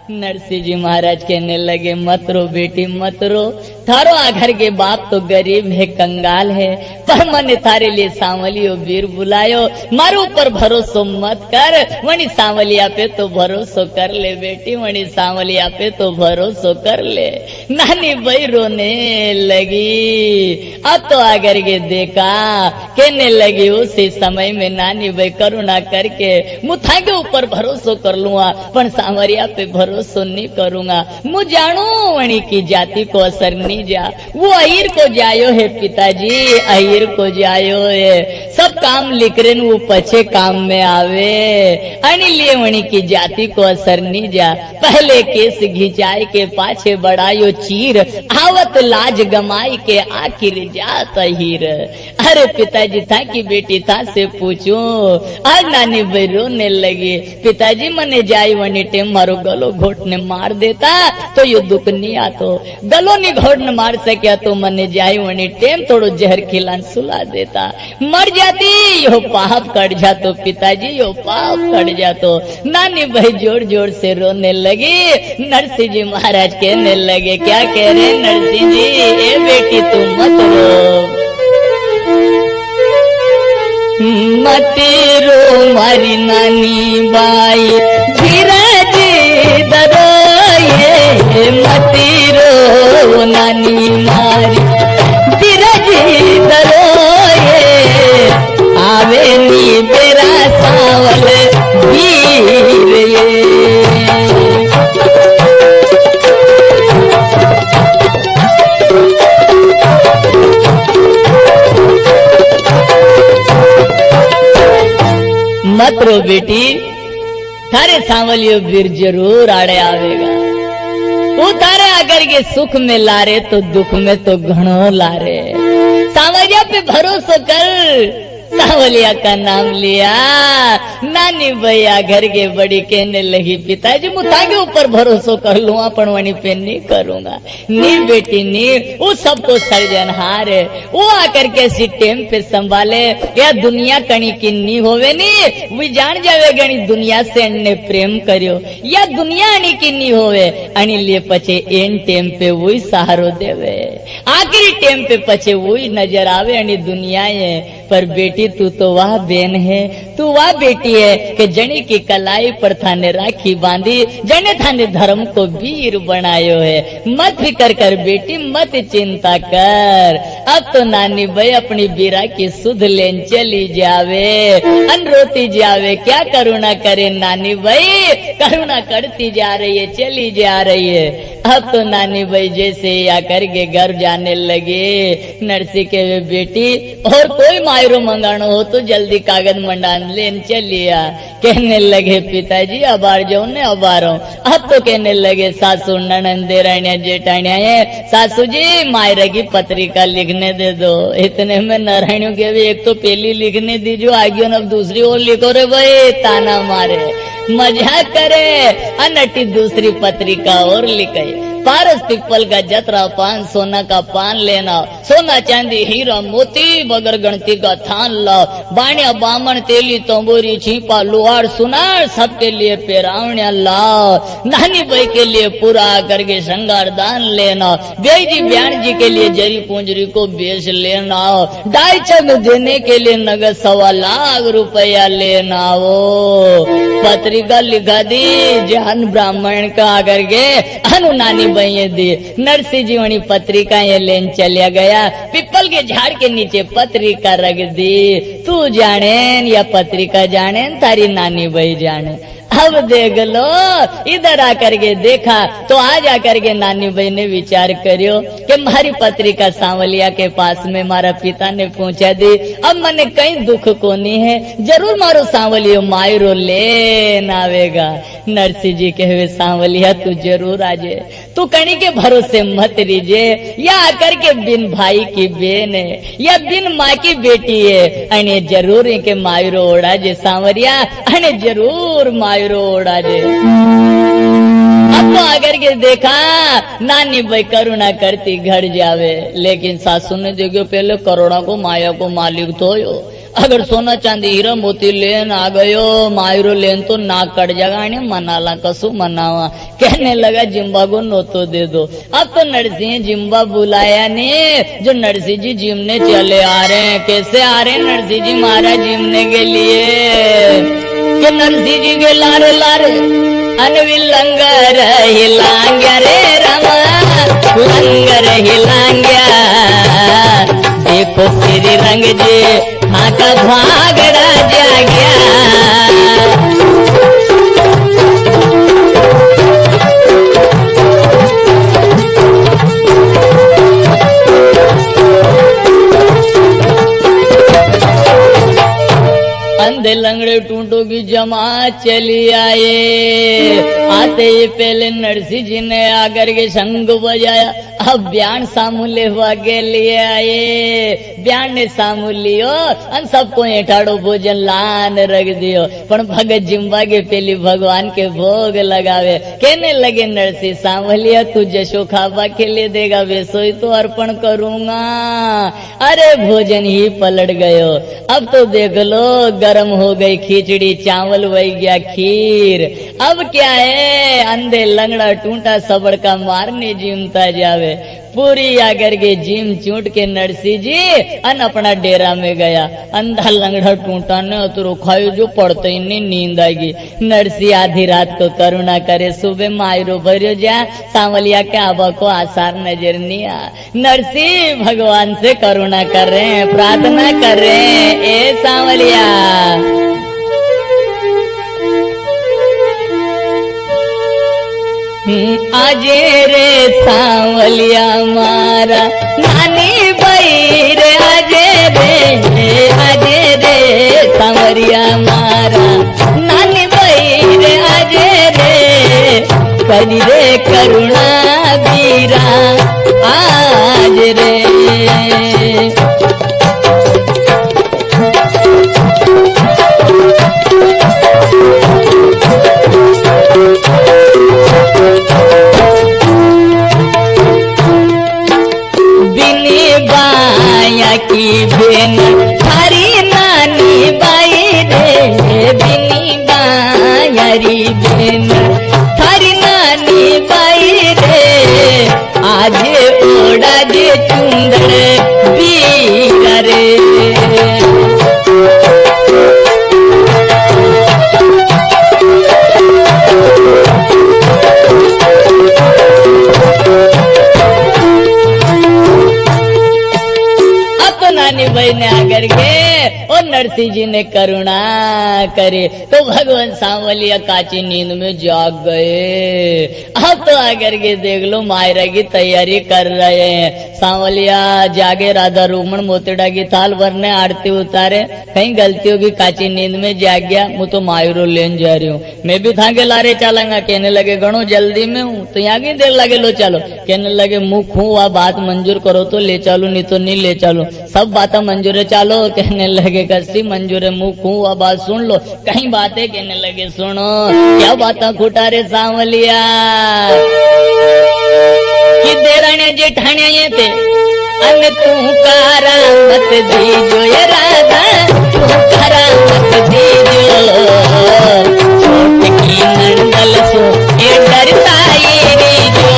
नरसिंह जी महाराज कहने लगे मत रो बेटी मत रो, थारो आघर के बाप तो गरीब है कंगाल है, पर मैंने थारे लिए सांवलियो वीर बुलायो, मारो ऊपर भरोसो मत कर, वनी सांवलिया पे तो भरोसो कर ले बेटी, वनी सांवलिया पे तो भरोसो कर ले। नानी भाई रोने लगी। अब तो आगर के देखा कहने लगी उसी समय में नानी भाई करुणा करके मुथा के ऊपर भरोसो कर लूंगा, पर सांवरिया पे भरोसो नहीं करूंगा। मुझ जानू वणी की जाति को असर नहीं जा, वो अहिर को जायो है पिताजी, अहिर को जायो है, सब काम लिख रहे वो पछे काम में आवे, अनिलिए वणी की जाति को असर नहीं जा। पहले केस घिंचाए के पाछे बढ़ायो चीर, आवत लाज गमाई के आखिर जात अहिर। अरे पिताजी था कि बेटी था से पूछूं, आज नानी भाई रोने लगी। पिताजी मने जाई वनी टेम मारो गलो घोटने मार देता तो यो दुख नहीं आतो, गलो नहीं घोटने मार सकिया तो मने जाई वनी टेम थोड़ो जहर खिलान सुला देता, मर जाती यो पाप कट जातो पिताजी, यो पाप कट जातो। नानी भाई जोर जोर से रोने लगी। नरसिंह जी महाराज कहने लगे क्या कह रहे नरसिंह जी, ए बेटी तू मत रो मत रो मारी नानी बाई, धीरज धरो ये मत रो नानी मारी, धीरज धरो ये आवे नी बेरा सावल वीर ये। मत रो बेटी, थारे सांवलियो वीर जरूर आड़े आवेगा, वो तारे अगर के सुख में लारे तो दुख में तो घणो लारे। सांवलिया पे भरोसा कर, सांवलिया का नाम लिया। नानी भैया घर के बड़ी कहने लगी पिताजी मुता के ऊपर भरोसा कर लूंगा, पण वनी पे नहीं करूंगा। नी बेटी नी, वो सबको सर्जनहार है, वो आकर के इसी टेम पे संभाले, या दुनिया कणी की नी होवे नी, वो जान जावे गणी दुनिया से अन्य प्रेम करियो, या दुनिया अणी की नी होवे अणी लिए पचे एन टेम पे वही सहारो देवे, आखिरी टेम पे पचे वही नजर आवे अणी दुनिया है। पर बेटी तू तो वाह बेन है, तू वाह बेटी है कि जनी की कलाई पर थाने राखी बांधी, जने थाने धर्म को वीर बनायो है। मत फिकर कर बेटी, मत चिंता कर, अब तो नानी भाई अपनी बीरा की सुध लेन चली जावे, अनरोती जावे, क्या करुणा करे नानी भाई, करुणा करती जा रही है, चली जा रही है। अब तो नानी भाई जैसे आकर के घर जाने लगे। नरसिंह के बेटी और कोई मायरो मंगानो हो तो जल्दी कागज मंडान लेन चलिया। कहने लगे पिताजी अब आ जाओ ने, अब आ रहा हूँ। अब तो कहने लगे सासू ननद देरानिया जेठानिया है, सासू जी मायरे की पत्रिका लिखने दे दो। इतने में नारायणों के भी एक तो पहली लिखने दीजो, आगे अब दूसरी और लिखो रे भाई, ताना मारे मजाक करे, अनटी दूसरी पत्रिका और लिखाई। पारस पिपल का जतरा पान, सोना का पान लेना, सोना चांदी हीरा मोती बगर गणती का थान लाओ, बाणिया बामण तेली तंबोरी छिपा लोहार सुनार सबके लिए पेरावणिया लाओ। नानी भाई के लिए पूरा करके श्रृंगार दान लेना, बेई जी ब्यान जी के लिए जरी पूंजरी को बेच लेना, डाई चंद देने के लिए नगद 1.25 लाख रुपया लेना। वो पत्रिका लिखा दी जान ब्राह्मण का आकर के अनु नानी भाई दी। नरसिंह जी वनी पत्रिका ये लेन चलिया गया, पिपल के झाड़ के नीचे पत्रिका रख दी। तू जाने या पत्रिका जाने, तारी नानी भाई जाने। अब देख लो, इधर आकर के देखा तो आज आकर के नानी भाई ने विचार करियो कि मारी पत्रिका सांवलिया के पास में मारा पिता ने पहुंचा दी। अब मने कहीं दुख को नहीं है, जरूर मारो सांवलियो मायरो लेन आवेगा। नरसिंह जी कहे सांवलिया तू जरूर आजे, तू कणी के भरोसे मत रीजे, या आकर के बिन भाई की बेन है या बिन माँ की बेटी है, अने जरूर इनके मायरो ओढ़ा जे सांवरिया, अने जरूर मायरो ओढ़ा जे। अब तो आकर के देखा नानी भाई करुणा करती घर जावे, लेकिन सासू ने देखो पहले करुणा को माया को मालिक धोयो, अगर सोना चांदी हीरा मोती लेन आ गयो मायरो लेन तो नाक कट जागा मनाला कसू मनावा। कहने लगा जिम्बा को नोतो दे दो। अब तो नरसिंह जिम्बा बुलाया ने, जो नरसिंह जी जिमने चले आ रहे हैं। कैसे आ रहे हैं नरसिंह जी महाराज जिमने के लिए? कि नरसिंह जी के लारे लारे अनविल लंगर हिलांग्या रे रमा, लंगर हिलांग्या। देखो श्री रंग जी हाँ का भागड़ा जाग्या। अंधे लंगड़े टूटों की जमात चली आए। आते ही पहले नरसिंह जी ने आकर के शंख बजाया। अब ब्यान सामू लेवा के लिए आए। ब्यान ने सामू लियो अन सबको एठाड़ो भोजन लान रख दियो। पण भगत जिम्बा के पहली भगवान के भोग लगावे। कहने लगे नरसिंह सांवलिया तू जशो खाबा के लिए देगा वैसो ही तो अर्पण करूंगा। अरे भोजन ही पलट गयो। अब तो देख लो गरम हो गई खिचड़ी, चावल वही गया खीर। अब क्या है अंधे लंगड़ा टूटा सबड़ का मारने जिमता जावे। पूरी आकर के जिम चूट के नरसिंह जी अन अपना डेरा में गया। अंधा लंगड़ा टूटा ने उतरो खायो जो पड़ते ही नहीं नींद आएगी। नरसिंह आधी रात को करुणा करे, सुबह मायरो भरियो जा सांवलिया के आबा को आसार नजर नहीं आ। नरसिंह भगवान से करुणा कर रहे हैं, प्रार्थना कर रहे हैं, ए सांवलिया आजे रे सांवलिया मारा नानी भाई रे, आजे रे सांवलिया मारा नानी भाई रे, आजे रे करी रे करुणा बीरा आज रे। की बेन थारी नानी बाई रे, बिनी बायारी बेन थारी नानी बाई रे। आज ओड़ा जे चुंदड़ बीरा रे। भाई ने आकर के और नरसिंह जी ने करुणा करे तो भगवान सांवलिया काची नींद में जाग गए। अब तो आकर के देख लो मायरा की तैयारी कर रहे हैं। सांवलिया जागे, राधा रुक्मण मोतेड़ा की थाल भरने आरती उतारे। कहीं गलती होगी काची नींद में जाग गया, मैं तो मायरो लेन जा रही हूँ। मैं भी थाके लारे चलांगा। कहने लगे गणो जल्दी में हूँ तो यहाँ की देर लगे लो चलो। कहने लगे मुख हूँ वह बात मंजूर करो तो ले चलो, नहीं तो नहीं ले चलो। सब बातें मंजूर है चालो। कहने लगे कसी मंजूर है मुख हूँ वह बात सुन लो। कहीं बातें कहने लगे सुनो क्या बातें खुटा रे सांवलिया कि देराने जेठाने ये थे अन तू कारा मत दीजो ये राधा, तू कारा मत दीजो। छोट की नंदल सो ये डरता ये दीजो।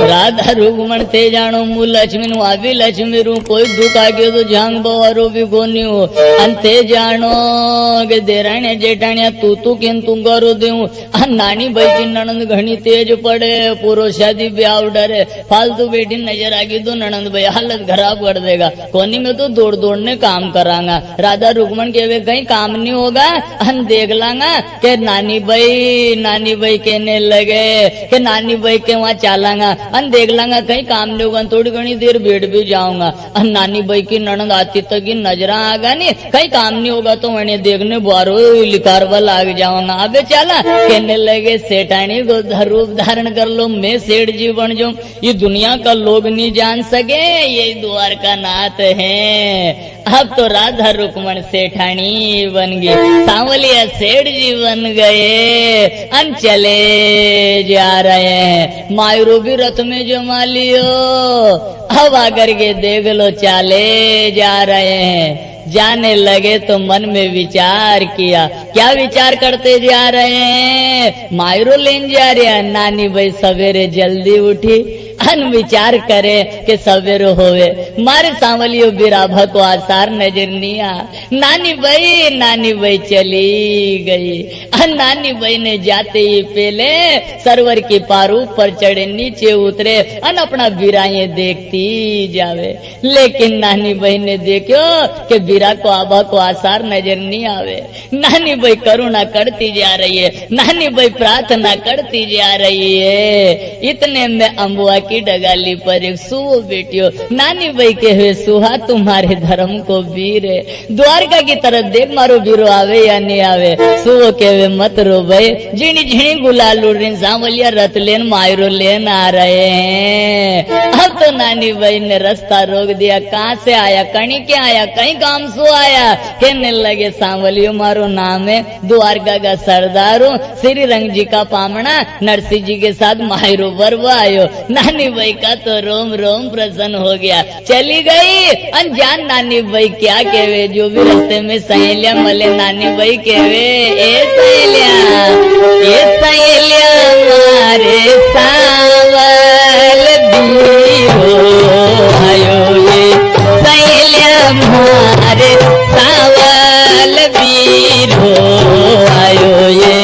राधा रुक्मण थे जानो मु लक्ष्मी नु आवी लक्ष्मी रू। कोई दुख आ गयो तो जांग बवारो भी कोनी हो। अंते जानो के देराणे जेठाणिया तू किन तू करो देऊ। नानी भाई की ननंद घनी तेज पड़े, पूरो शादी ब्याह डरे। फालतू बेटी नजर आ गई तो ननंद भाई हालत खराब कर देगा। कोनी में तो दौड़ दौड़ने काम करांगा। राधा रुक्मण के कहीं काम नहीं होगा, हम देख लांगा के नानी भाई कहने लगे के नानी भाई के वहाँ चालांगा। अन देख लांगा कहीं काम नहीं होगा, थोड़ी घनी देर बैठ भी जाऊंगा। नानी भाई की ननंद आती तक की नजर आगा नहीं, कहीं काम नहीं होगा तो मैंने देखने बारो लिकारवा लाग जाऊंगा। अबे चला। कहने लगे सेठानी को रूप धारण कर लो, मैं सेठ जी बन जाऊं। ये दुनिया का लोग नहीं जान सके ये द्वारका नाथ है। अब तो राधा रुक्मण सेठानी बन गई, सांवलिया सेठ जी बन गए, अन चले जा रहे हैं। मायरो भी रथ में जमा लियो, अब आकर के देख लो चाले जा रहे हैं। जाने लगे तो मन में विचार किया, क्या विचार करते जा रहे हैं? मायरो लेन जा रहे हैं। नानी भाई सवेरे जल्दी उठी, अन विचार करे कि सवेरे होवे, मारे सांवलियो बिराभा को आसार नजर नहीं आ। नानी भाई चली गई। नानी भाई ने जाते ही पहले सरवर की पारू पर चढ़े, नीचे उतरे, अन अपना बिराए देखती जावे। लेकिन नानी भाई ने देखो कि बिरा को आभा को आसार नजर नहीं आवे। नानी भाई करुणा करती जा रही है, नानी भाई प्रार्थना करती जा रही है। इतने में अम्बुआ की डगाली पर एक सुहो बेटियो, नानी भाई के हुए सुहा तुम्हारे धर्म को वीर है, द्वारका की तरफ देख मारो बीरो आवे या नहीं आवे। सुहो के हुए मत रो भाई, झिणी झिणी गुलाल उड़ रही, सांवलिया रथ लेन मायरो लेन आ रहे हैं। अब तो नानी भाई ने रास्ता रोक दिया, कहाँ से आया, कहीं क्या आया, कहीं काम सो आया। कहने लगे सांवलियो मारो नाम है, द्वारका का सरदार हूँ, श्री रंग जी का पामना, नरसिंह जी के साथ मायरो बरवा आयो। नानी भाई का तो रोम रोम प्रसन्न हो गया। चली गई अनजान नानी भाई क्या कहवे, जो भी रास्ते में सहेलिया मले नानी भाई कहवे, ए सहेलिया मारे सावल बीरो आयो, ये सहेलिया मारे सावल बीरो आयो ये।